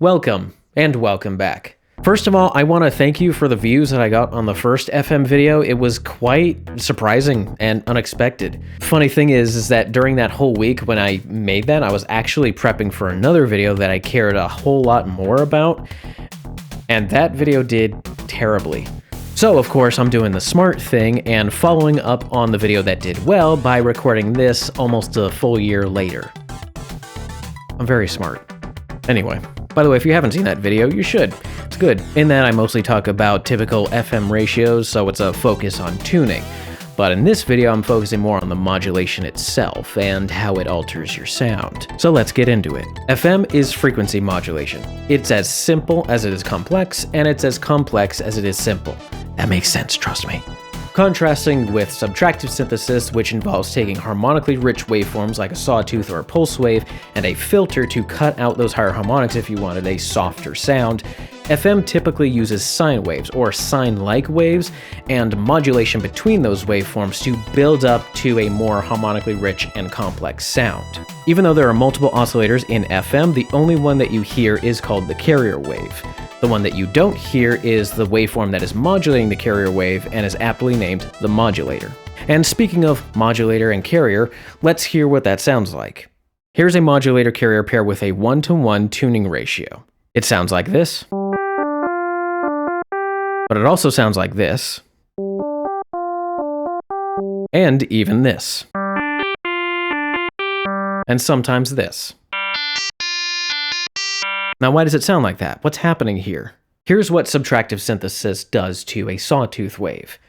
Welcome, and welcome back. First of all, I want to thank you for the views that I got on the first FM video. It was quite surprising and unexpected. Funny thing is that during that whole week when I made that, I was actually prepping for another video that I cared a whole lot more about, and that video did terribly. So of course I'm doing the smart thing and following up on the video that did well by recording this almost a full year later. I'm very smart. Anyway. By the way, if you haven't seen that video, you should. It's good. In that, I mostly talk about typical FM ratios, so it's a focus on tuning. But in this video, I'm focusing more on the modulation itself and how it alters your sound. So let's get into it. FM is frequency modulation. It's as simple as it is complex, and it's as complex as it is simple. That makes sense, trust me. Contrasting with subtractive synthesis, which involves taking harmonically rich waveforms like a sawtooth or a pulse wave and a filter to cut out those higher harmonics if you wanted a softer sound, FM typically uses sine waves or sine-like waves and modulation between those waveforms to build up to a more harmonically rich and complex sound. Even though there are multiple oscillators in FM, the only one that you hear is called the carrier wave. The one that you don't hear is the waveform that is modulating the carrier wave and is aptly named the modulator. And speaking of modulator and carrier, let's hear what that sounds like. Here's a modulator-carrier pair with a 1-to-1 tuning ratio. It sounds like this, but it also sounds like this, and even this, and sometimes this. Now, why does it sound like that? What's happening here? Here's what subtractive synthesis does to a sawtooth wave.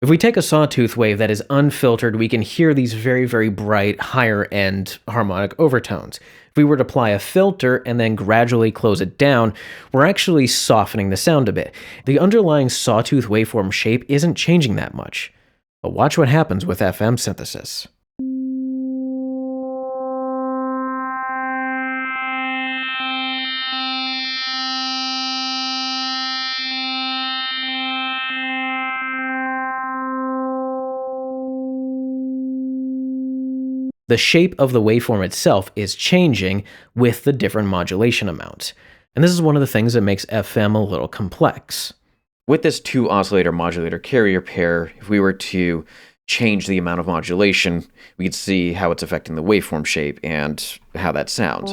If we take a sawtooth wave that is unfiltered, we can hear these very, very bright, higher-end harmonic overtones. If we were to apply a filter and then gradually close it down, we're actually softening the sound a bit. The underlying sawtooth waveform shape isn't changing that much. But watch what happens with FM synthesis. The shape of the waveform itself is changing with the different modulation amounts. And this is one of the things that makes FM a little complex. With this two oscillator modulator carrier pair, if we were to change the amount of modulation, we could see how it's affecting the waveform shape and how that sounds.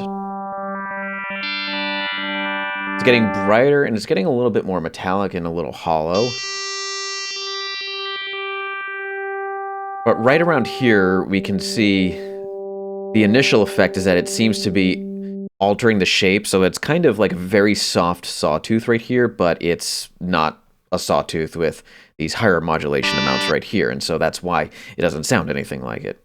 It's getting brighter and it's getting a little bit more metallic and a little hollow. But right around here, we can see the initial effect is that it seems to be altering the shape, so it's kind of like a very soft sawtooth right here, but it's not a sawtooth with these higher modulation amounts right here, and so that's why it doesn't sound anything like it.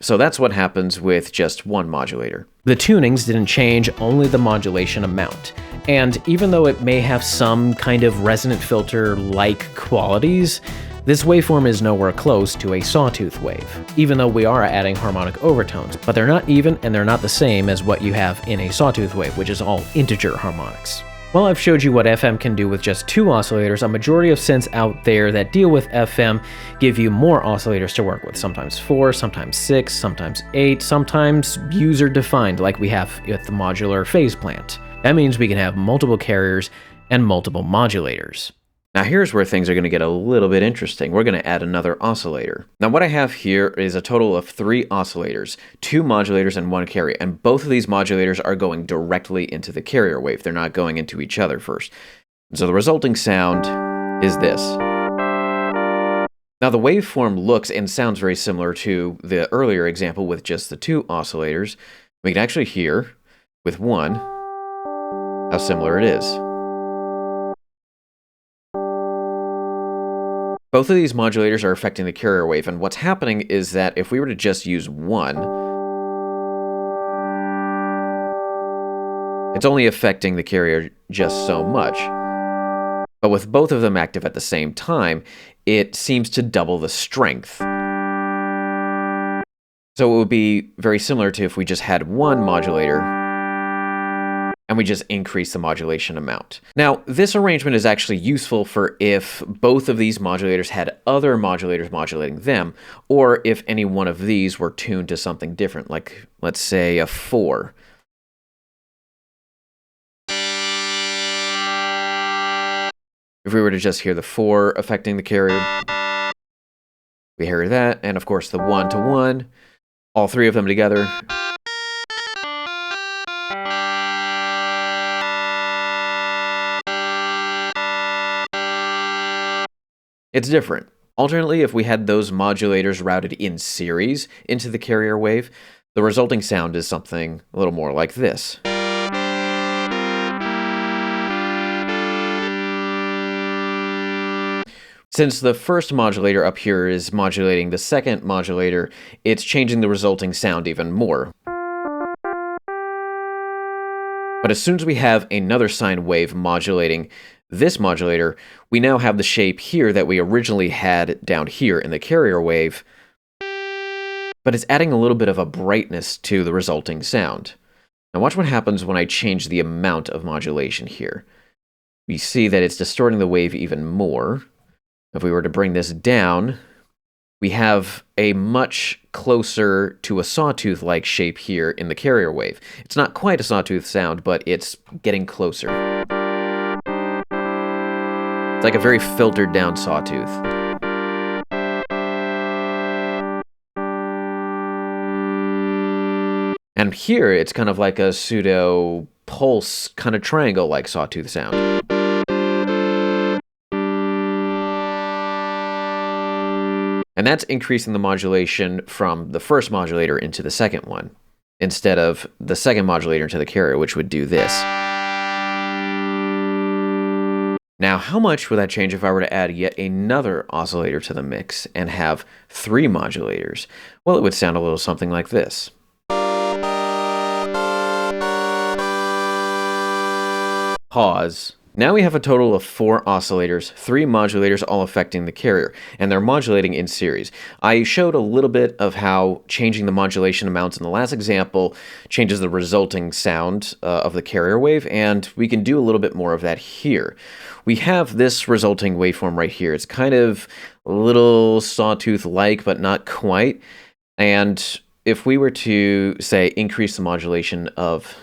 So that's what happens with just one modulator. The tunings didn't change, only the modulation amount. And even though it may have some kind of resonant filter-like qualities, this waveform is nowhere close to a sawtooth wave, even though we are adding harmonic overtones, but they're not even and they're not the same as what you have in a sawtooth wave, which is all integer harmonics. While I've showed you what FM can do with just two oscillators, a majority of synths out there that deal with FM give you more oscillators to work with, sometimes 4, sometimes 6, sometimes 8, sometimes user-defined like we have with the modular phase plant. That means we can have multiple carriers and multiple modulators. Now here's where things are going to get a little bit interesting. We're going to add another oscillator. Now what I have here is a total of 3 oscillators, 2 modulators and 1 carrier, and both of these modulators are going directly into the carrier wave. They're not going into each other first. So the resulting sound is this. Now the waveform looks and sounds very similar to the earlier example with just the 2 oscillators. We can actually hear, with one, how similar it is. Both of these modulators are affecting the carrier wave, and what's happening is that if we were to just use one, it's only affecting the carrier just so much. But with both of them active at the same time, it seems to double the strength. So it would be very similar to if we just had one modulator and we just increase the modulation amount. Now, this arrangement is actually useful for if both of these modulators had other modulators modulating them, or if any one of these were tuned to something different, like, let's say, a 4. If we were to just hear the 4 affecting the carrier, we hear that, and of course the 1 to 1, all three of them together. It's different. Alternately, if we had those modulators routed in series into the carrier wave, the resulting sound is something a little more like this. Since the first modulator up here is modulating the second modulator, it's changing the resulting sound even more. But as soon as we have another sine wave modulating this modulator, we now have the shape here that we originally had down here in the carrier wave, but it's adding a little bit of a brightness to the resulting sound. Now watch what happens when I change the amount of modulation here. We see that it's distorting the wave even more. If we were to bring this down, we have a much closer to a sawtooth-like shape here in the carrier wave. It's not quite a sawtooth sound, but it's getting closer. It's like a very filtered down sawtooth. And here, it's kind of like a pseudo pulse kind of triangle-like sawtooth sound. And that's increasing the modulation from the first modulator into the second one, instead of the second modulator into the carrier, which would do this. Now, how much would that change if I were to add yet another oscillator to the mix and have 3 modulators? Well, it would sound a little something like this. Pause. Now we have a total of 4 oscillators, 3 modulators, all affecting the carrier, and they're modulating in series. I showed a little bit of how changing the modulation amounts in the last example changes the resulting sound of the carrier wave, and we can do a little bit more of that here. We have this resulting waveform right here. It's kind of a little sawtooth-like, but not quite. And if we were to, say, increase the modulation of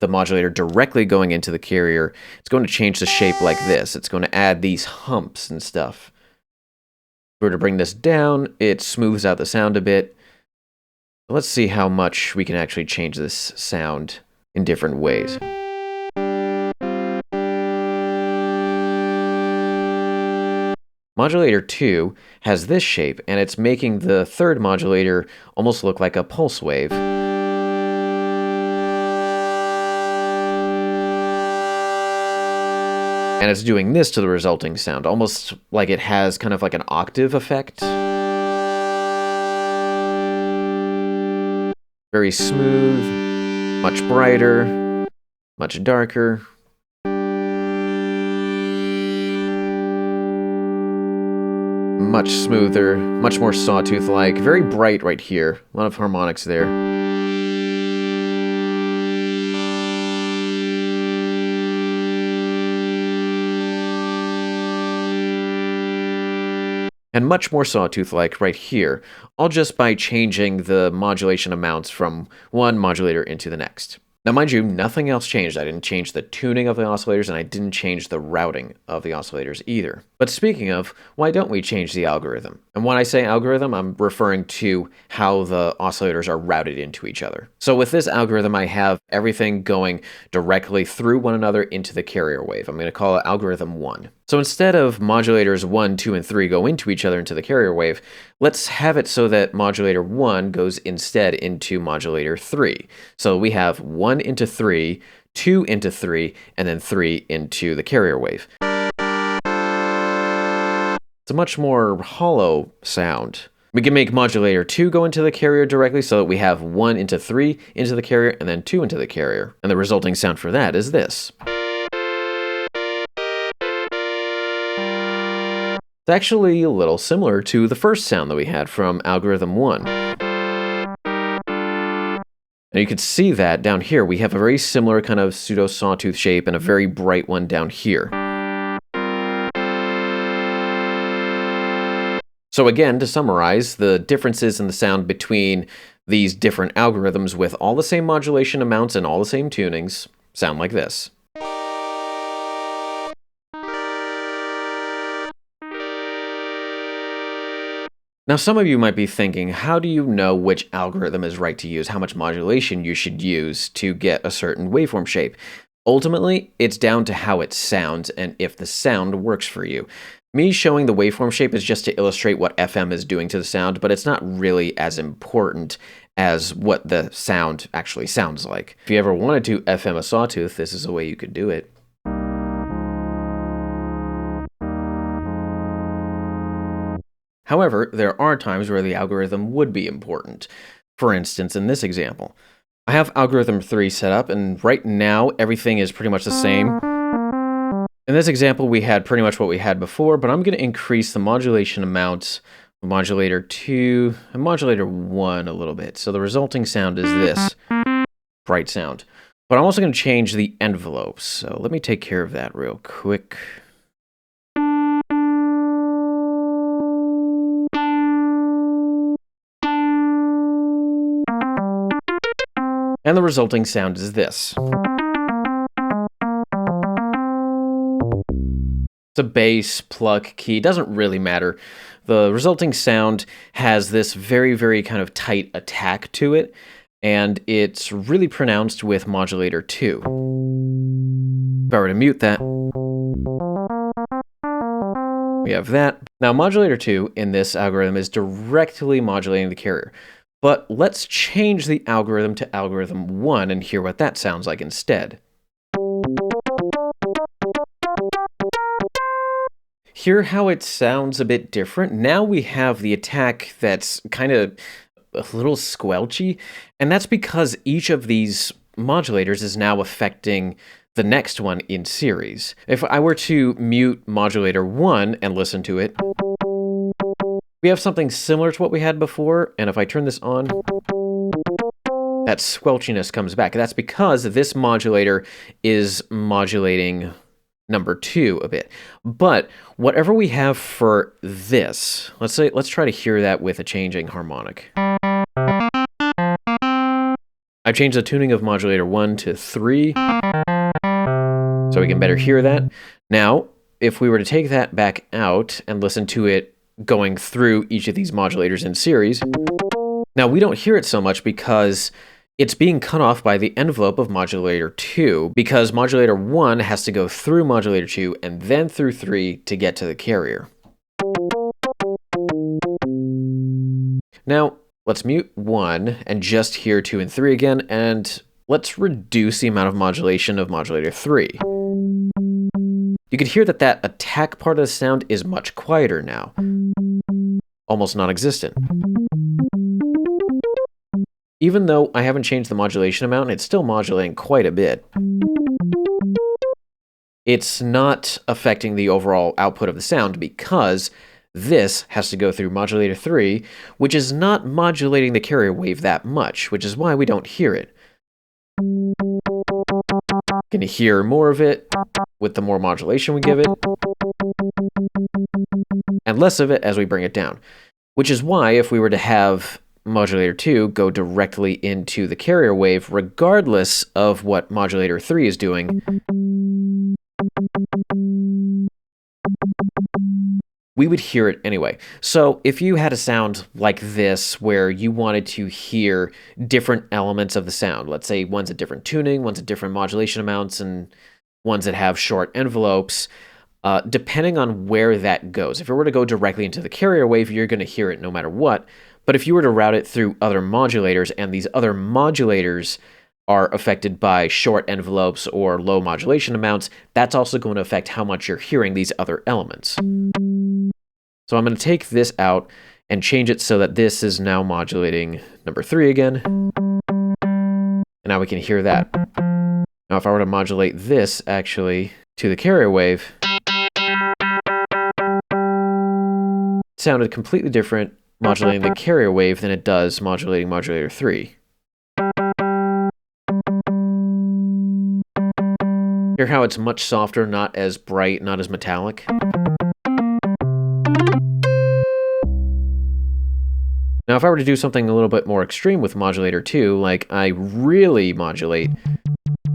the modulator directly going into the carrier, it's going to change the shape like this. It's going to add these humps and stuff. If we were to bring this down, it smooths out the sound a bit. Let's see how much we can actually change this sound in different ways. Modulator 2 has this shape, and it's making the third modulator almost look like a pulse wave. And it's doing this to the resulting sound, almost like it has kind of like an octave effect. Very smooth, much brighter, much darker. Much smoother, much more sawtooth-like, very bright right here. A lot of harmonics there. And much more sawtooth-like right here, all just by changing the modulation amounts from one modulator into the next. Now, mind you, nothing else changed. I didn't change the tuning of the oscillators, and I didn't change the routing of the oscillators either. But speaking of, why don't we change the algorithm? And when I say algorithm, I'm referring to how the oscillators are routed into each other. So with this algorithm, I have everything going directly through one another into the carrier wave. I'm going to call it algorithm 1. So instead of modulators 1, 2, and 3 go into each other into the carrier wave, let's have it so that modulator 1 goes instead into modulator 3. So we have 1 into 3, 2 into 3, and then 3 into the carrier wave. It's a much more hollow sound. We can make modulator 2 go into the carrier directly so that we have 1 into 3 into the carrier and then 2 into the carrier. And the resulting sound for that is this. It's actually a little similar to the first sound that we had from algorithm 1. And you can see that down here, we have a very similar kind of pseudo sawtooth shape and a very bright one down here. So again, to summarize, the differences in the sound between these different algorithms with all the same modulation amounts and all the same tunings sound like this. Now, some of you might be thinking, how do you know which algorithm is right to use, how much modulation you should use to get a certain waveform shape? Ultimately, it's down to how it sounds and if the sound works for you. Me showing the waveform shape is just to illustrate what FM is doing to the sound, but it's not really as important as what the sound actually sounds like. If you ever wanted to FM a sawtooth, this is a way you could do it. However, there are times where the algorithm would be important. For instance, in this example, I have algorithm 3 set up, and right now everything is pretty much the same. In this example, we had pretty much what we had before, but I'm going to increase the modulation amounts of modulator 2 and modulator 1 a little bit. So the resulting sound is this bright sound. But I'm also going to change the envelopes. So let me take care of that real quick. And the resulting sound is this. It's a bass, pluck, key, doesn't really matter. The resulting sound has this very, very kind of tight attack to it, and it's really pronounced with modulator 2. If I were to mute that, we have that. Now, modulator 2 in this algorithm is directly modulating the carrier. But let's change the algorithm to algorithm 1 and hear what that sounds like instead. Hear how it sounds a bit different? Now we have the attack that's kind of a little squelchy, and that's because each of these modulators is now affecting the next one in series. If I were to mute modulator 1 and listen to it, we have something similar to what we had before, and if I turn this on, that squelchiness comes back. That's because this modulator is modulating number 2 a bit. But whatever we have for this, let's try to hear that with a changing harmonic. I've changed the tuning of modulator 1 to 3, so we can better hear that. Now, if we were to take that back out and listen to it going through each of these modulators in series, now we don't hear it so much because it's being cut off by the envelope of modulator 2, because modulator 1 has to go through modulator 2 and then through 3 to get to the carrier. Now, let's mute 1 and just hear 2 and 3 again, and let's reduce the amount of modulation of modulator 3. You can hear that that attack part of the sound is much quieter now, almost non-existent. Even though I haven't changed the modulation amount, it's still modulating quite a bit. It's not affecting the overall output of the sound because this has to go through modulator 3, which is not modulating the carrier wave that much, which is why we don't hear it. Going to hear more of it with the more modulation we give it, and less of it as we bring it down. Which is why if we were to have modulator 2 go directly into the carrier wave, regardless of what modulator 3 is doing, we would hear it anyway. So if you had a sound like this where you wanted to hear different elements of the sound, let's say one's a different tuning, one's a different modulation amounts, and ones that have short envelopes, depending on where that goes. If it were to go directly into the carrier wave, you're going to hear it no matter what. But if you were to route it through other modulators, and these other modulators are affected by short envelopes or low modulation amounts, that's also going to affect how much you're hearing these other elements. So I'm going to take this out and change it so that this is now modulating number 3 again. And now we can hear that. Now if I were to modulate this actually to the carrier wave, it sounded completely different modulating the carrier wave than it does modulating modulator 3. Hear how it's much softer, not as bright, not as metallic? Now, if I were to do something a little bit more extreme with modulator 2, like I really modulate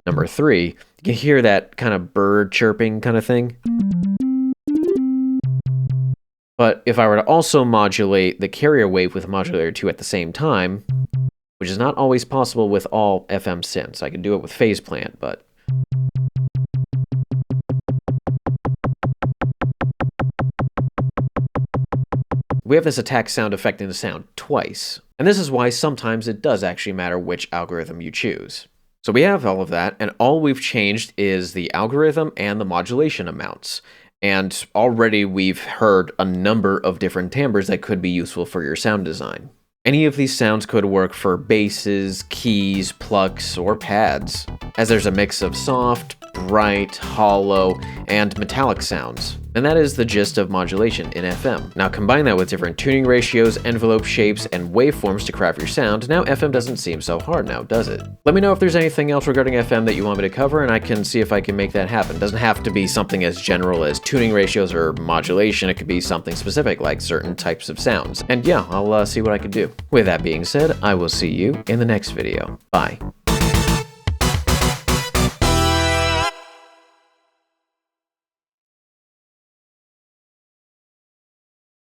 number 3, you can hear that kind of bird chirping kind of thing. But if I were to also modulate the carrier wave with modulator 2 at the same time, which is not always possible with all FM synths. I can do it with phase plant, but... we have this attack sound affecting the sound twice. And this is why sometimes it does actually matter which algorithm you choose. So we have all of that, and all we've changed is the algorithm and the modulation amounts. And already we've heard a number of different timbres that could be useful for your sound design. Any of these sounds could work for basses, keys, plucks, or pads, as there's a mix of soft, bright, hollow, and metallic sounds. And that is the gist of modulation in FM. Now combine that with different tuning ratios, envelope shapes, and waveforms to craft your sound, now FM doesn't seem so hard now, does it? Let me know if there's anything else regarding FM that you want me to cover, and I can see if I can make that happen. It doesn't have to be something as general as tuning ratios or modulation, it could be something specific like certain types of sounds. And yeah, I'll see what I can do. With that being said, I will see you in the next video. Bye.